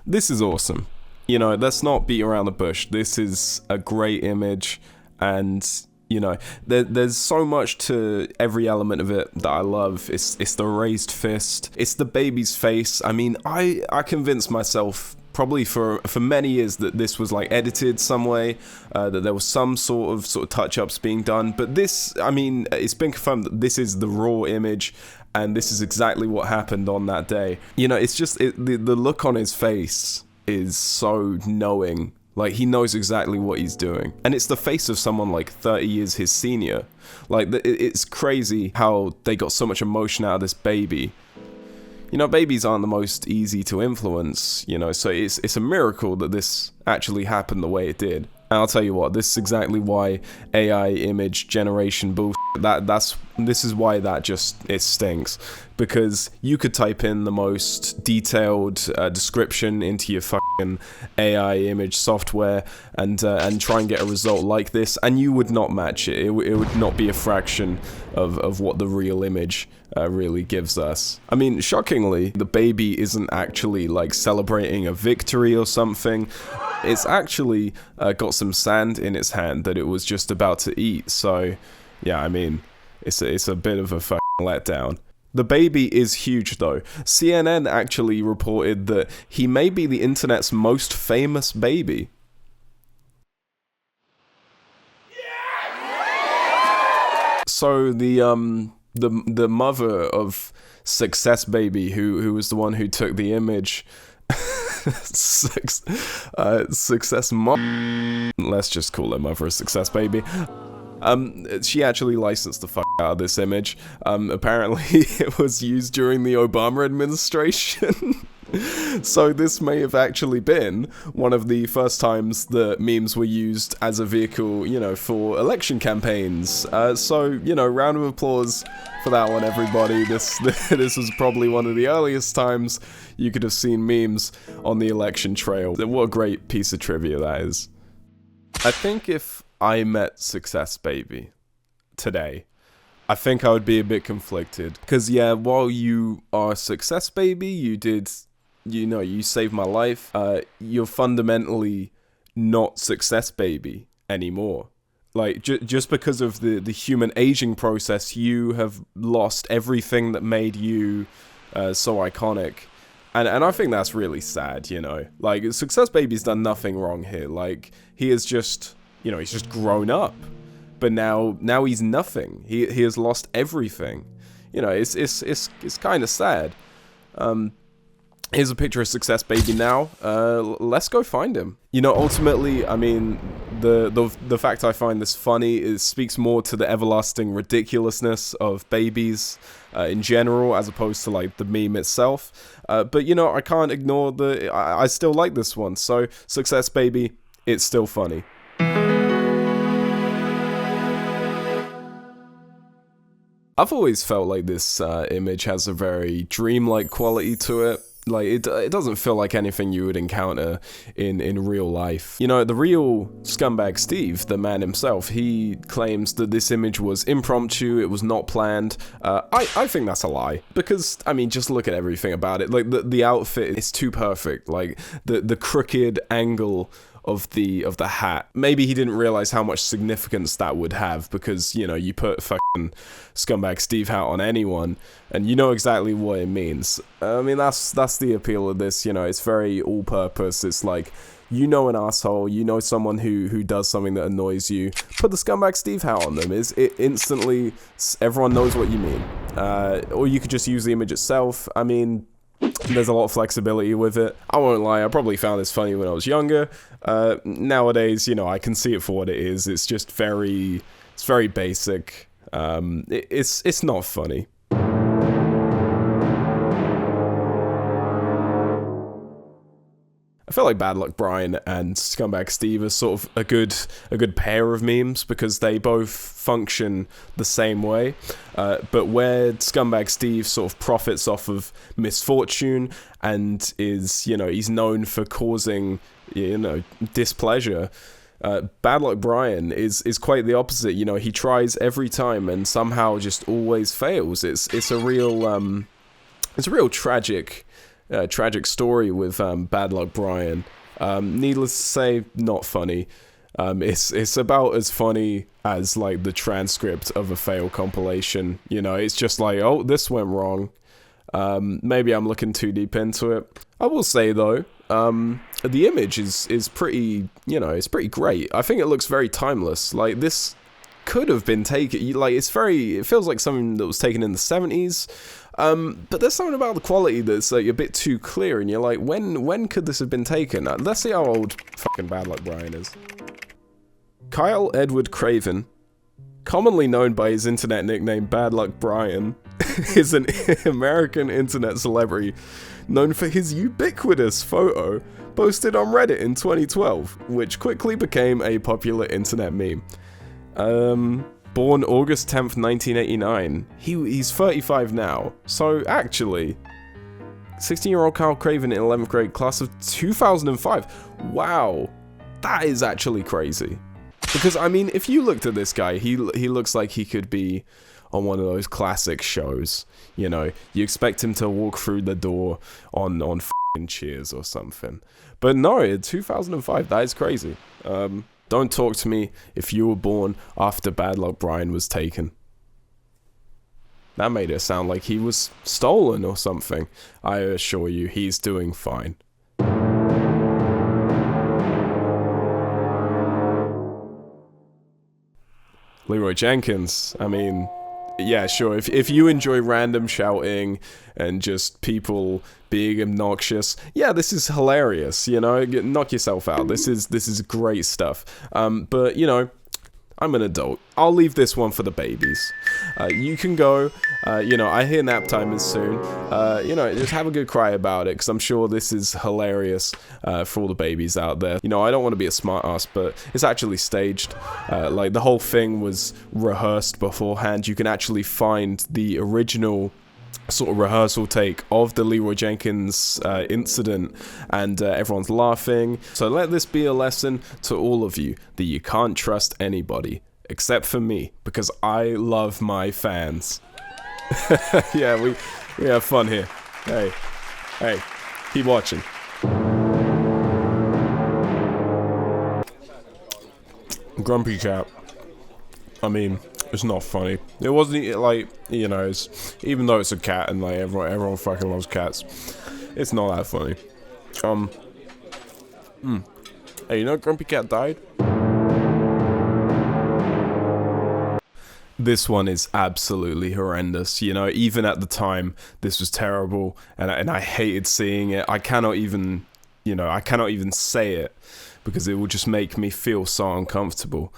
This is awesome. You know, let's not beat around the bush. This is a great image, and you know, there's so much to every element of it that I love. It's the raised fist. It's the baby's face. I mean, I convinced myself probably for many years that this was like edited some way, that there was some sort of touch-ups being done. But this, I mean, it's been confirmed that this is the raw image, and this is exactly what happened on that day. You know, it's just the look on his face is so knowing. Like, he knows exactly what he's doing. And it's the face of someone like 30 years his senior. Like, it's crazy how they got so much emotion out of this baby. You know, babies aren't the most easy to influence, you know, so it's a miracle that this actually happened the way it did. And I'll tell you what, this is exactly why AI image generation bullshit, this is why that it stinks. Because you could type in the most detailed description into your fucking AI image software and try and get a result like this, and you would not match it. It would not be a fraction of what the real image really gives us. I mean, shockingly, the baby isn't actually like celebrating a victory or something. It's actually got some sand in its hand that it was just about to eat. So, yeah, I mean, it's a bit of a fucking letdown. The baby is huge, though. CNN actually reported that he may be the internet's most famous baby. So the mother of Success Baby, who was the one who took the image, Success Mom, let's just call her mother Success Baby. She actually licensed the fuck out of this image. Apparently it was used during the Obama administration. So this may have actually been one of the first times that memes were used as a vehicle, you know, for election campaigns. So, you know, round of applause for that one, everybody. This was probably one of the earliest times you could have seen memes on the election trail. What a great piece of trivia that is. I think if I met Success Baby today, I think I would be a bit conflicted. Because, yeah, while you are Success Baby, you saved my life, you're fundamentally not Success Baby anymore. Like, just because of the human aging process, you have lost everything that made you so iconic. And I think that's really sad, you know. Like, Success Baby's done nothing wrong here. Like, he is just, you know, he's just grown up. But now he's nothing. He has lost everything. You know, it's kind of sad. Here's a picture of Success Baby now. Let's go find him. You know, ultimately, I mean, the fact I find this funny speaks more to the everlasting ridiculousness of babies in general, as opposed to like the meme itself. But you know, I can't ignore I still like this one. So Success Baby, it's still funny. I've always felt like this image has a very dreamlike quality to it. Like, it doesn't feel like anything you would encounter in real life. You know, the real Scumbag Steve, the man himself, he claims that this image was impromptu, it was not planned. I think that's a lie. Because, I mean, just look at everything about it. Like, the outfit is too perfect. Like, the crooked angle of the hat. Maybe he didn't realize how much significance that would have, because, you know, you put fucking Scumbag Steve hat on anyone and you know exactly what it means. I mean, that's the appeal of this, you know. It's very all-purpose. It's like, you know, an asshole, you know, someone who does something that annoys you, put the Scumbag Steve hat on them. It instantly, everyone knows what you mean. Or you could just use the image itself. I mean, there's a lot of flexibility with it. I won't lie, I probably found this funny when I was younger. Nowadays, you know, I can see it for what it is. It's just very basic. It's not funny. I feel like Bad Luck Brian and Scumbag Steve are sort of a good pair of memes, because they both function the same way, but where Scumbag Steve sort of profits off of misfortune and is, you know, he's known for causing, you know, displeasure, Bad Luck Brian is quite the opposite. You know, he tries every time and somehow just always fails. It's a real tragic tragic story with Bad Luck Brian. Needless to say, not funny. It's about as funny as like the transcript of a fail compilation. You know, it's just like, oh, this went wrong. Maybe I'm looking too deep into it. I will say though, the image is pretty, you know, it's pretty great. I think it looks very timeless. Like, this could have been taken, like, it feels like something that was taken in the 70s. But there's something about the quality that's like a bit too clear, and you're like, when could this have been taken? Let's see how old fucking Bad Luck Brian is. Kyle Edward Craven, commonly known by his internet nickname Bad Luck Brian, is an American internet celebrity known for his ubiquitous photo posted on Reddit in 2012, which quickly became a popular internet meme. Born August 10th, 1989. He's 35 now, so actually, 16-year-old Kyle Craven in 11th grade, class of 2005. Wow, that is actually crazy. Because, I mean, if you looked at this guy, he looks like he could be on one of those classic shows. You know, you expect him to walk through the door on f***ing Cheers or something. But no, in 2005, that is crazy. Don't talk to me if you were born after Bad Luck Brian was taken. That made it sound like he was stolen or something. I assure you, he's doing fine. Leroy Jenkins, I mean, yeah, sure, if you enjoy random shouting and just people being obnoxious, yeah, this is hilarious, you know, knock yourself out, this is great stuff, but, you know, I'm an adult. I'll leave this one for the babies. You can go, you know, I hear nap time is soon. You know, just have a good cry about it, because I'm sure this is hilarious for all the babies out there. You know, I don't want to be a smart ass, but it's actually staged. Like, the whole thing was rehearsed beforehand. You can actually find the original sort of rehearsal take of the Leroy Jenkins incident, and everyone's laughing. So let this be a lesson to all of you that you can't trust anybody except for me, because I love my fans. Yeah, we have fun here. Hey, keep watching. Grumpy Cat. I mean, it's not funny. It wasn't, like, you know, even though it's a cat and like everyone fucking loves cats, it's not that funny. Hey, you know Grumpy Cat died? This one is absolutely horrendous, you know, even at the time, this was terrible, and I hated seeing it. I cannot even, you know, I cannot even say it, because it will just make me feel so uncomfortable.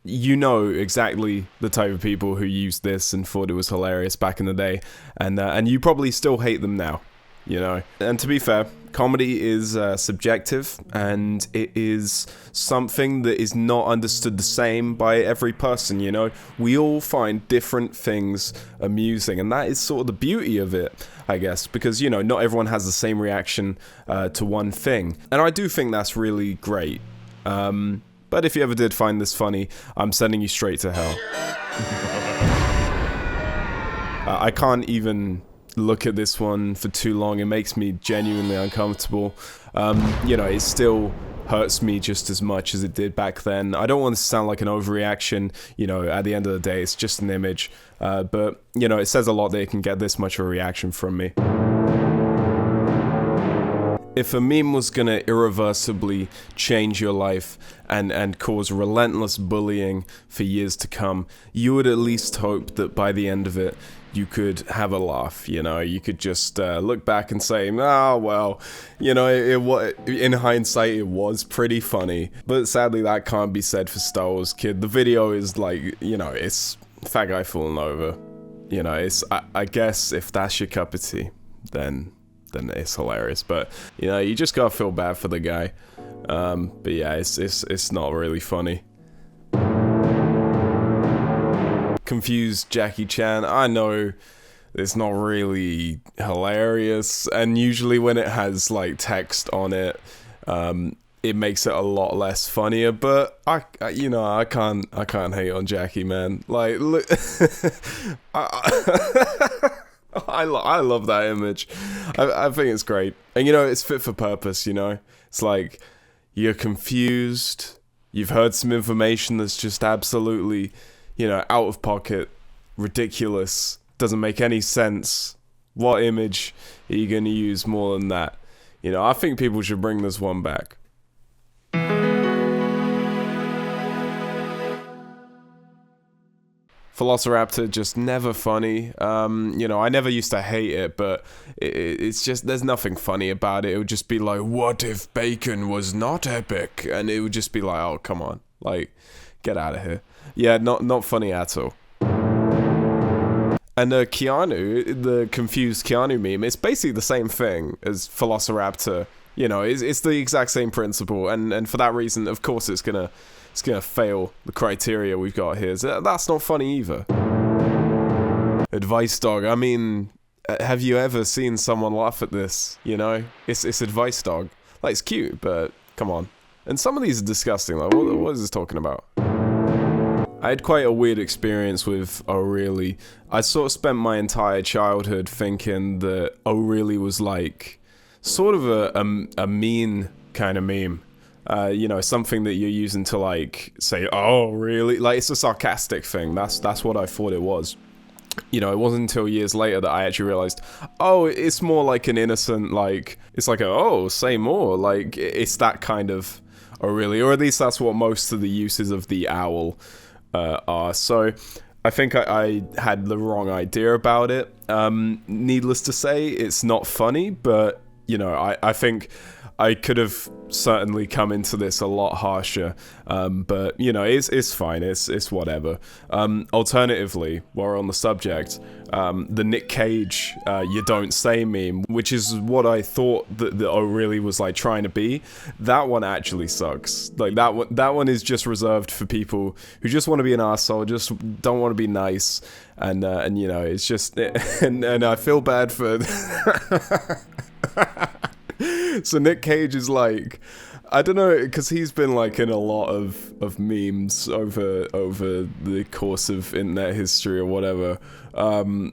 You know exactly the type of people who used this and thought it was hilarious back in the day, and you probably still hate them now, you know. And to be fair, comedy is subjective, and it is something that is not understood the same by every person, you know. We all find different things amusing, and that is sort of the beauty of it, I guess, because, you know, not everyone has the same reaction to one thing, and I do think that's really great. But if you ever did find this funny, I'm sending you straight to hell. I can't even look at this one for too long. It makes me genuinely uncomfortable. You know, it still hurts me just as much as it did back then. I don't want to sound like an overreaction. You know, at the end of the day, it's just an image. But, you know, it says a lot that it can get this much of a reaction from me. If a meme was gonna irreversibly change your life and cause relentless bullying for years to come, you would at least hope that by the end of it, you could have a laugh, you know, you could just look back and say, oh, well, you know, in hindsight, it was pretty funny. But sadly, that can't be said for Star Wars Kid. The video is like, you know, it's fat guy falling over. You know, it's, I guess if that's your cup of tea, then it's hilarious. But, you know, you just gotta feel bad for the guy. But yeah, it's not really funny. Confused Jackie Chan. I know it's not really hilarious, and usually when it has like text on it, it makes it a lot less funnier. But I you know, I can't hate on Jackie, man. Like, look, I love that image. I think it's great. And, you know, it's fit for purpose, you know? It's like, you're confused, you've heard some information that's just absolutely, you know, out of pocket, ridiculous, doesn't make any sense. What image are you going to use more than that? You know, I think people should bring this one back. Velociraptor, just never funny. You know, I never used to hate it, but it's just, there's nothing funny about it. It would just be like, what if bacon was not epic? And it would just be like, oh, come on. Like, get out of here. Yeah, not funny at all. And Keanu, the confused Keanu meme, it's basically the same thing as Velociraptor. You know, it's the exact same principle, and for that reason, of course, it's gonna fail the criteria we've got here. So that's not funny either. Advice dog. I mean, have you ever seen someone laugh at this? You know, it's advice dog. Like, it's cute, but come on. And some of these are disgusting. Like, what is this talking about? I had quite a weird experience with Oh Really. I sort of spent my entire childhood thinking that Oh Really was like sort of a mean kind of meme. You know, something that you're using to like say, oh really? Like, it's a sarcastic thing. That's what I thought it was. You know, it wasn't until years later that I actually realized, oh, it's more like an innocent, like, it's like oh, say more. Like, it's that kind of Oh Really, or at least that's what most of the uses of the owl are. So I think I had the wrong idea about it. Needless to say, it's not funny, but you know, I think I could have certainly come into this a lot harsher, but you know, it's fine, it's whatever. Alternatively, while we're on the subject, the Nick Cage "You Don't Say" meme, which is what I thought that Oh Really was like trying to be, that one actually sucks. Like, that one is just reserved for people who just want to be an asshole, just don't want to be nice, and you know, it's just, and I feel bad for. So Nick Cage is like, I don't know, because he's been like in a lot of memes over the course of internet history or whatever, and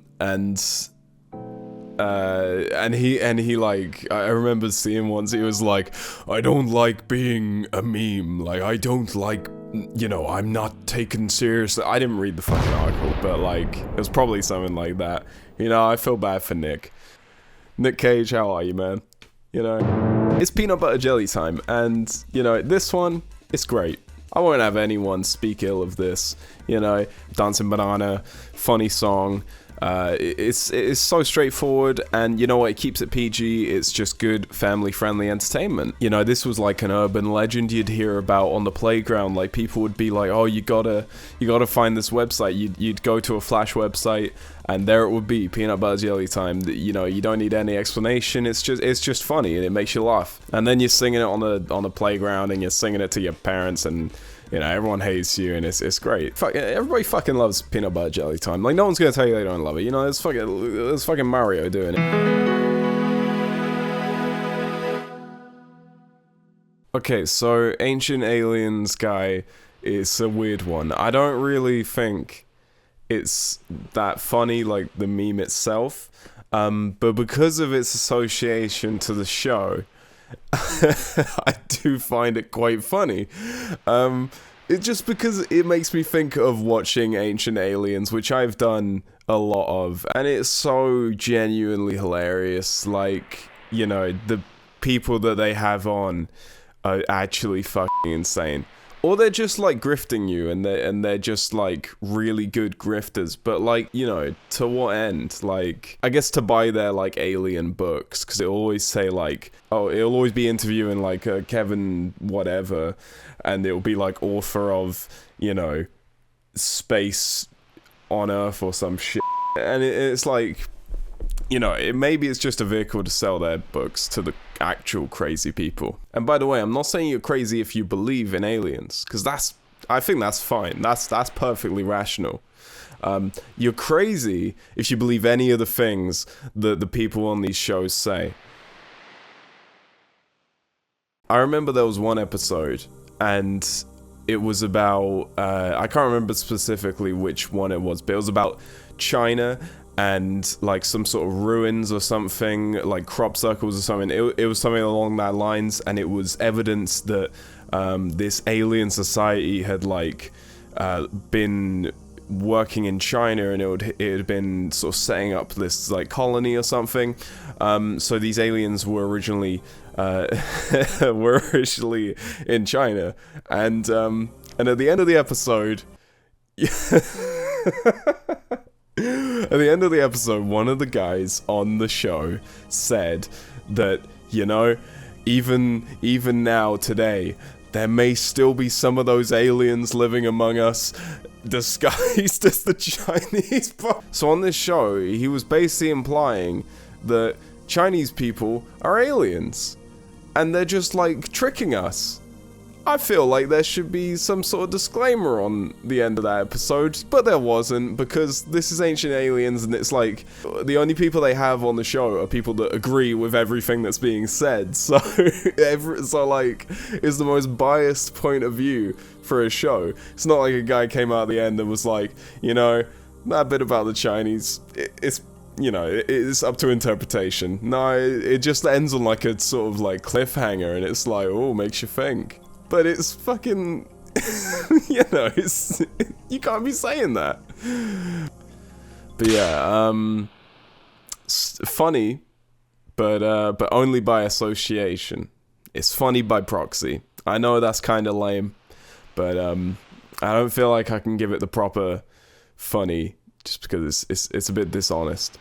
he like, I remember seeing once, he was like, I don't like being a meme, like, I don't like, you know, I'm not taken seriously. I didn't read the fucking article, but like, it was probably something like that. You know, I feel bad for Nick Cage, how are you, man? You know, it's peanut butter jelly time, and you know, this one, it's great. I won't have anyone speak ill of this. You know, Dancing Banana, funny song. It's so straightforward, and you know what, it keeps it PG. It's just good family-friendly entertainment. You know, this was like an urban legend you'd hear about on the playground. Like, people would be like, oh, you gotta find this website. You'd go to a Flash website, and there it would be, peanut butter jelly time. You know, you don't need any explanation. It's just funny, and it makes you laugh. And then you're singing it on the playground, and you're singing it to your parents, and you know, everyone hates you, and it's great. Everybody fucking loves peanut butter jelly time. Like, no one's gonna tell you they don't love it. You know, there's fucking Mario doing it. Okay, so Ancient Aliens guy is a weird one. I don't really think it's that funny, like the meme itself, but because of its association to the show, I do find it quite funny. It's just because it makes me think of watching Ancient Aliens, which I've done a lot of, and it's so genuinely hilarious. Like, you know, the people that they have on are actually fucking insane. Or they're just like grifting you, and they're just like really good grifters. But like, you know, to what end? Like, I guess to buy their like alien books, because it'll always say like, oh, it'll always be interviewing like Kevin whatever, and it'll be like author of, you know, Space on Earth or some shit. And it's like, you know, maybe it's just a vehicle to sell their books to the actual crazy people. And by the way, I'm not saying you're crazy if you believe in aliens, because I think that's fine. That's perfectly rational. You're crazy if you believe any of the things that the people on these shows say. I remember there was one episode, and it was about, I can't remember specifically which one it was, but it was about China and like some sort of ruins or something, like crop circles or something. It was something along that lines, and it was evidence that this alien society had like been working in China, and it had been sort of setting up this like colony or something. So these aliens were originally in China, and at the end of the episode, at the end of the episode, one of the guys on the show said that, you know, even now today, there may still be some of those aliens living among us, disguised as the Chinese. So on this show, he was basically implying that Chinese people are aliens, and they're just like tricking us. I feel like there should be some sort of disclaimer on the end of that episode, but there wasn't, because this is Ancient Aliens, and it's like, the only people they have on the show are people that agree with everything that's being said, so, so like, it's the most biased point of view for a show. It's not like a guy came out at the end and was like, you know, that bit about the Chinese, it's, you know, it's up to interpretation. No, it just ends on like a sort of like cliffhanger, and it's like, oh, makes you think. But it's fucking, you know, you can't be saying that. But yeah, funny, but only by association. It's funny by proxy. I know that's kind of lame, but I don't feel like I can give it the proper funny just because it's a bit dishonest.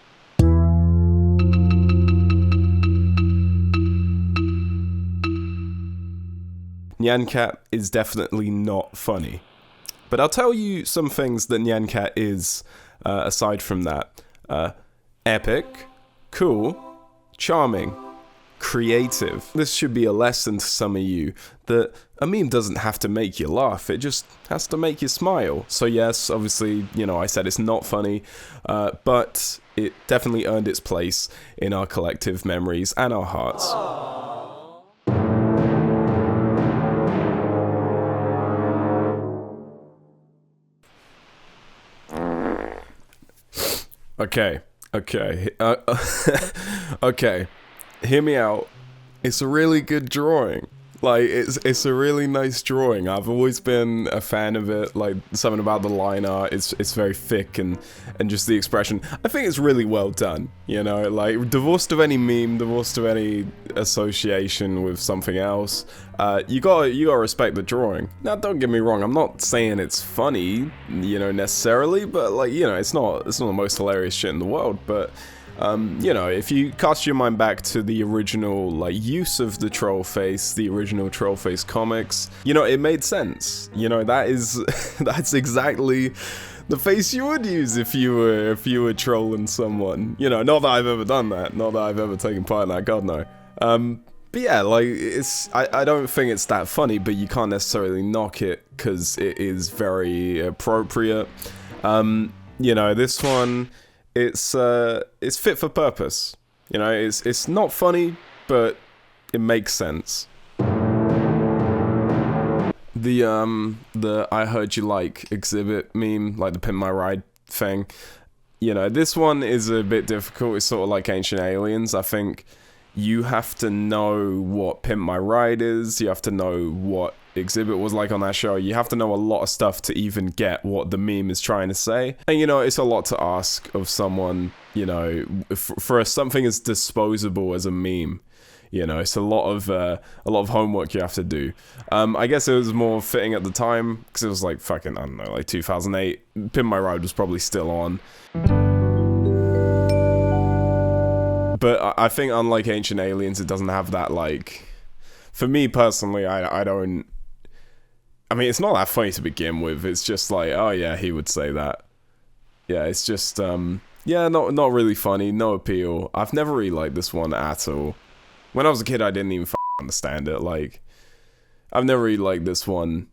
Nyan Cat is definitely not funny. But I'll tell you some things that Nyan Cat is, aside from that. Epic, cool, charming, creative. This should be a lesson to some of you that a meme doesn't have to make you laugh, it just has to make you smile. So yes, obviously, you know, I said it's not funny, but it definitely earned its place in our collective memories and our hearts. Okay, okay, hear me out. It's a really good drawing. Like, it's a really nice drawing. I've always been a fan of it. Like, something about the line art, it's very thick, and just the expression. I think it's really well done, you know? Like, divorced of any meme, divorced of any association with something else, you gotta respect the drawing. Now, don't get me wrong, I'm not saying it's funny, you know, necessarily, but, like, you know, it's not the most hilarious shit in the world, but you know, if you cast your mind back to the original, like, use of the troll face, the original troll face comics, you know, it made sense. You know, that's exactly the face you would use if you were trolling someone. You know, not that I've ever done that, not that I've ever taken part in that, God no. But yeah, like, I don't think it's that funny, but you can't necessarily knock it, because it is very appropriate. You know, this one, it's fit for purpose. You know, it's not funny, but it makes sense. The I heard you like exhibit meme, like the Pimp My Ride thing. You know, this one is a bit difficult. It's sort of like Ancient Aliens. I think you have to know what Pimp My Ride is. You have to know what Exhibit was like on that show. You have to know a lot of stuff to even get what the meme is trying to say. And, you know, it's a lot to ask of someone, you know, for something as disposable as a meme. You know, it's a lot of homework you have to do. I guess it was more fitting at the time, because it was like fucking, I don't know, like 2008. Pimp My Ride was probably still on. But I think, unlike Ancient Aliens, it doesn't have that, like... For me, personally, I don't... I mean, it's not that funny to begin with. It's just like, oh yeah, he would say that. Yeah, it's just, yeah, not really funny, no appeal. I've never really liked this one at all. When I was a kid, I didn't even understand it. Like, I've never really liked this one.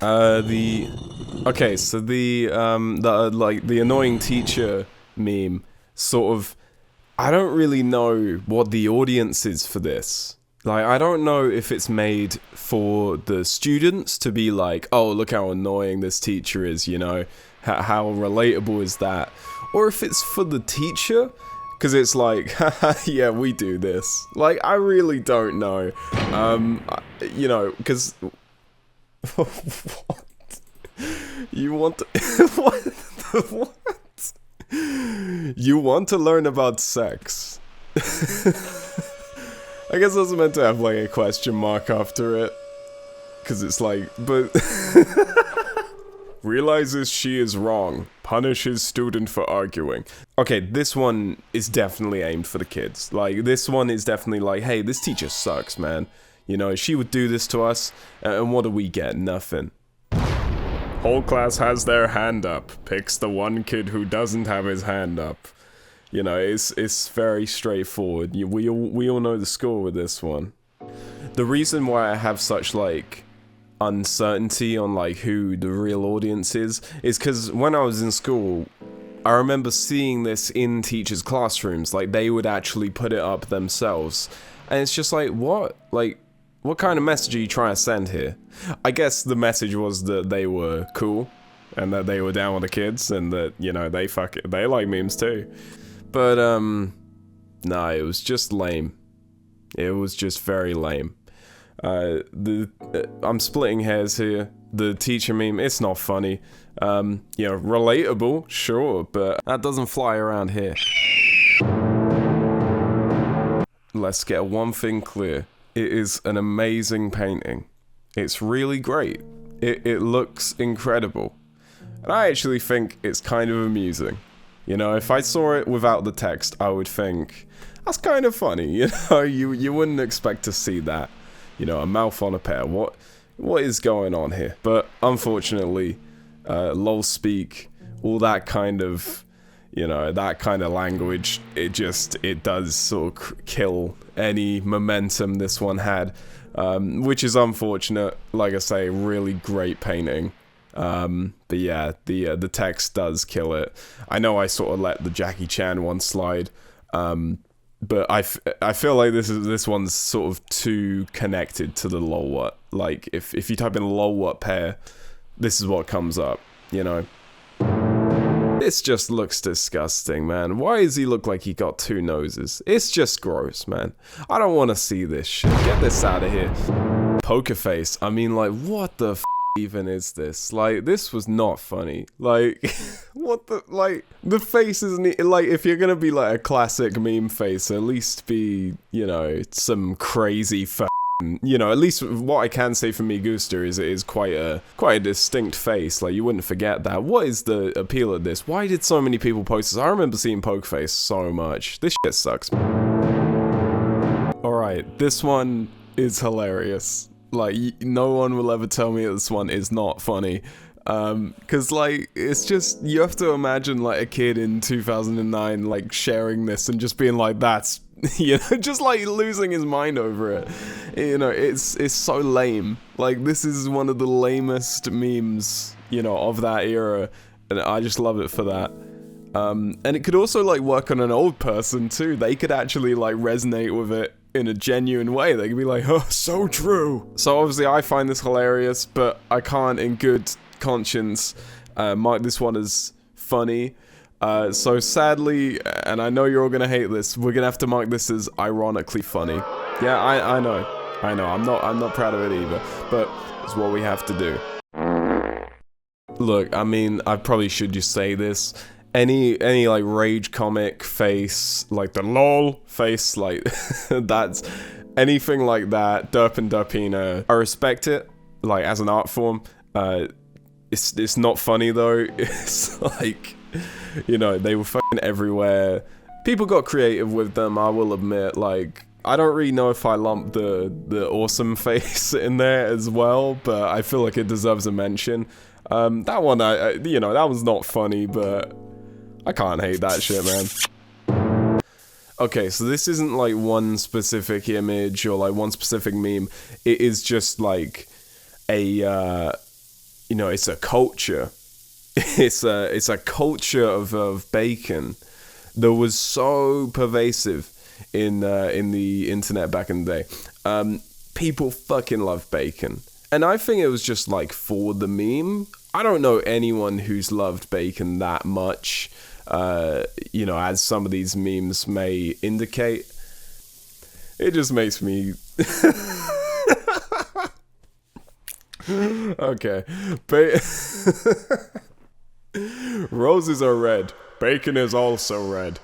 Okay, so the annoying teacher meme, sort of, I don't really know what the audience is for this. Like, I don't know if it's made for the students to be like, oh, look how annoying this teacher is, you know, How relatable is that? Or if it's for the teacher, because it's like, haha, yeah, we do this. Like, I really don't know. You know, because... What? You want to... What? You want to learn about sex? I guess I was meant to have like a question mark after it. Because it's like, but... Realizes she is wrong. Punishes student for arguing. Okay, this one is definitely aimed for the kids. Like, this one is definitely like, hey, this teacher sucks, man. You know, she would do this to us, and what do we get? Nothing. Whole class has their hand up. Picks the one kid who doesn't have his hand up. You know, it's very straightforward. We all know the score with this one. The reason why I have such, like, uncertainty on like who the real audience is because when I was in school, I remember seeing this in teachers' classrooms. Like, they would actually put it up themselves, and it's just like, what kind of message are you trying to send here? I guess the message was that they were cool and that they were down with the kids and that, you know, they like memes too. But nah, it was just lame. It was just very lame. I'm splitting hairs here. The teacher meme, it's not funny. You know, relatable, sure, but that doesn't fly around here. Let's get one thing clear. It is an amazing painting. It's really great. It looks incredible. And I actually think it's kind of amusing. You know, if I saw it without the text, I would think, that's kind of funny, you know? You wouldn't expect to see that. You know, a mouth on a pear. What is going on here? But unfortunately, lol speak, all that kind of, you know, that kind of language, it does sort of kill any momentum this one had, which is unfortunate. Like I say, really great painting. But yeah, the text does kill it. I know I sort of let the Jackie Chan one slide, but I feel like this one's sort of too connected to the lol what. Like, if you type in lol what pair, this is what comes up, you know. This just looks disgusting, man. Why does he look like he got two noses? It's just gross, man. I don't want to see this shit. Get this out of here. Poker face. I mean, like, what the f even is this? Like, this was not funny. Like, what the, like, the face isn't, like, if you're gonna be like a classic meme face, at least be, you know, some crazy you know, at least what I can say for Migusta is it is quite a distinct face. Like, you wouldn't forget that. What is the appeal of this? Why did so many people post this? I remember seeing Poker Face so much. This shit sucks. Alright, this one is hilarious. Like, no one will ever tell me this one is not funny. Cause like, it's just, you have to imagine like a kid in 2009 like sharing this and just being like, that's, you know, just like losing his mind over it. You know, it's so lame. Like, this is one of the lamest memes, you know, of that era, and I just love it for that. And it could also like work on an old person too. They could actually like resonate with it in a genuine way. They could be like, oh, so true. So obviously I find this hilarious, but I can't in good conscience mark this one as funny. So sadly, and I know you're all gonna hate this, we're gonna have to mark this as ironically funny. Yeah, I know. I'm not proud of it either, but it's what we have to do. Look, I mean, I probably should just say this. Any like rage comic face, like the lol face, like that's anything like that, Derp and Derpina, I respect it, like as an art form. It's not funny though. It's like, you know, they were fucking everywhere. People got creative with them, I will admit. Like, I don't really know if I lump the awesome face in there as well, but I feel like it deserves a mention. That one, you know, that was not funny, but I can't hate that shit, man. Okay, so this isn't like one specific image or like one specific meme. It is just like a, you know, it's a culture. It's a culture of bacon that was so pervasive in the internet back in the day. People fucking love bacon. And I think it was just like for the meme. I don't know anyone who's loved bacon that much, you know, as some of these memes may indicate. It just makes me... Okay. Roses are red. Bacon is also red.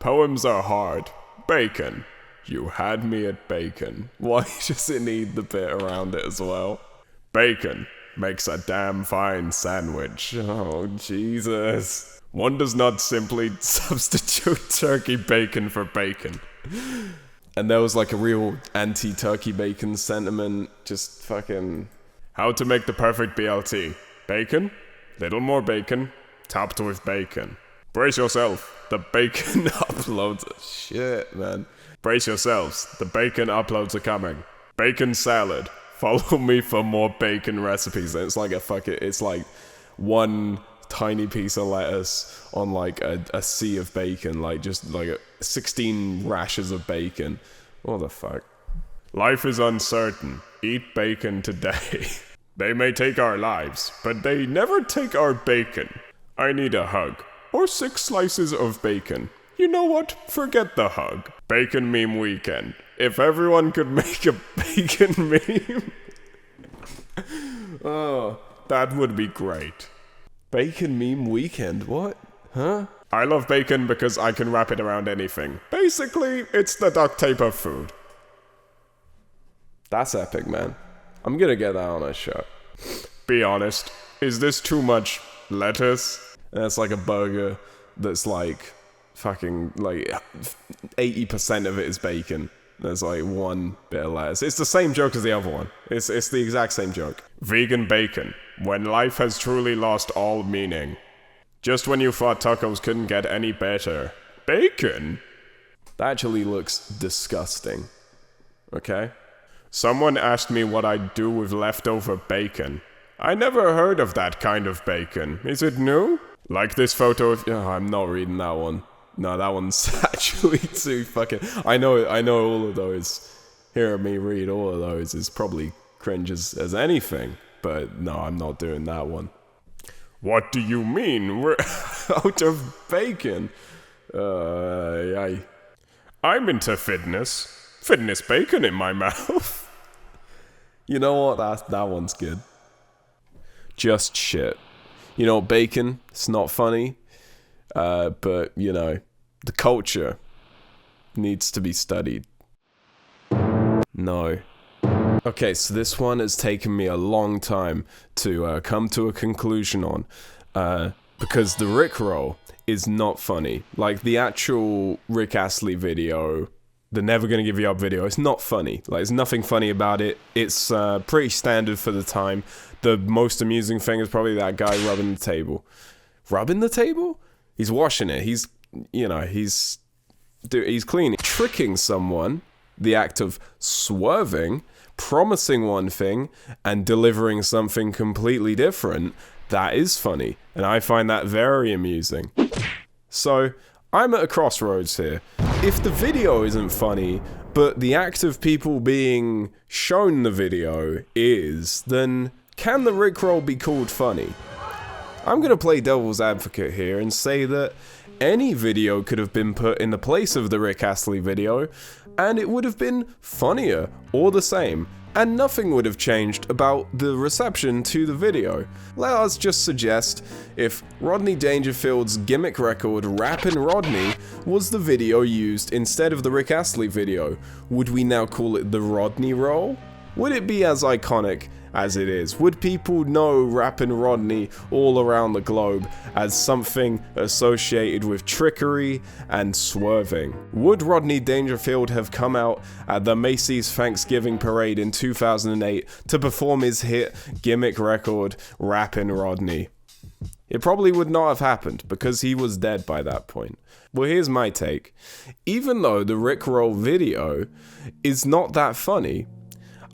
Poems are hard. Bacon. You had me at bacon. Why does it need the bit around it as well? Bacon makes a damn fine sandwich. Oh, Jesus. One does not simply substitute turkey bacon for bacon. And there was like a real anti-turkey bacon sentiment. Just fucking... How to make the perfect BLT. Bacon, little more bacon, topped with bacon. Brace yourself, the bacon uploads. Shit, man. Brace yourselves, the bacon uploads are coming. Bacon salad. Follow me for more bacon recipes. And it's like it's like one tiny piece of lettuce on like a sea of bacon, like just like 16 rashers of bacon. What the fuck? Life is uncertain. Eat bacon today. They may take our lives, but they never take our bacon. I need a hug. Or 6 slices of bacon. You know what? Forget the hug. Bacon meme weekend. If everyone could make a bacon meme... Oh, that would be great. Bacon meme weekend? What? Huh? I love bacon because I can wrap it around anything. Basically, it's the duct tape of food. That's epic, man. I'm gonna get that on a shirt. Be honest, is this too much lettuce? And it's like a burger that's like fucking like 80% of it is bacon. There's like one bit of lettuce. It's the same joke as the other one. It's the exact same joke. Vegan bacon. When life has truly lost all meaning. Just when you thought tacos couldn't get any better. Bacon? That actually looks disgusting. Okay? Someone asked me what I'd do with leftover bacon. I never heard of that kind of bacon. Is it new? Like this photo of... Oh, I'm not reading that one. No, that one's actually too fucking... I know all of those. Hearing me read all of those is probably cringe as anything. But no, I'm not doing that one. What do you mean? We're out of bacon? I'm into fitness. Fitness bacon in my mouth. You know what? That one's good. Just shit. You know, bacon, it's not funny. But, you know, the culture needs to be studied. No. Okay, so this one has taken me a long time to come to a conclusion on. Because the Rickroll is not funny. Like, the actual Rick Astley video... The Never Gonna Give You Up video, it's not funny. Like, there's nothing funny about it. It's pretty standard for the time. The most amusing thing is probably that guy rubbing the table. Rubbing the table? He's washing it. He's cleaning. Tricking someone, the act of swerving, promising one thing, and delivering something completely different, that is funny. And I find that very amusing. So... I'm at a crossroads here. If the video isn't funny, but the act of people being shown the video is, then can the Rickroll be called funny? I'm gonna play devil's advocate here and say that any video could have been put in the place of the Rick Astley video, and it would have been funnier or the same, and nothing would have changed about the reception to the video. Let us just suggest if Rodney Dangerfield's gimmick record Rappin' Rodney was the video used instead of the Rick Astley video, would we now call it the Rodney Roll? Would it be as iconic as it is? Would people know Rappin' Rodney all around the globe as something associated with trickery and swerving? Would Rodney Dangerfield have come out at the Macy's Thanksgiving Parade in 2008 to perform his hit gimmick record Rappin' Rodney? It probably would not have happened because he was dead by that point. Well, here's my take. Even though the Rickroll video is not that funny,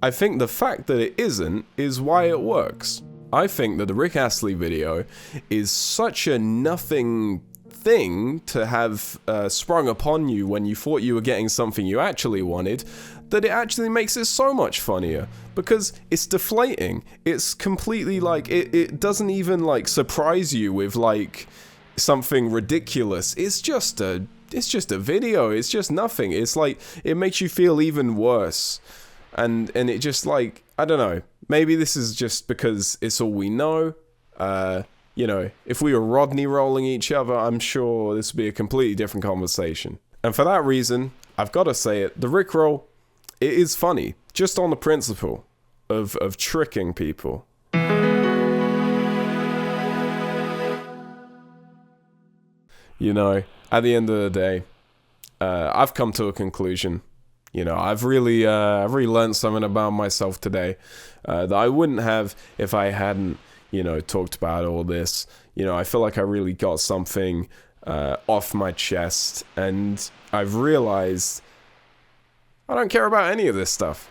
I think the fact that it isn't is why it works. I think that the Rick Astley video is such a nothing thing to have sprung upon you when you thought you were getting something you actually wanted, that it actually makes it so much funnier, because it's deflating. It's completely like, it doesn't even like surprise you with like something ridiculous. It's just a video. It's just nothing. It's like, it makes you feel even worse. And it just like, I don't know, maybe this is just because it's all we know. You know, if we were Rodney rolling each other, I'm sure this would be a completely different conversation. And for that reason, I've got to say it, the Rickroll, it is funny, just on the principle of tricking people. You know, at the end of the day, I've come to a conclusion. You know, I've really learned something about myself today that I wouldn't have if I hadn't, you know, talked about all this. You know, I feel like I really got something off my chest, and I've realized I don't care about any of this stuff.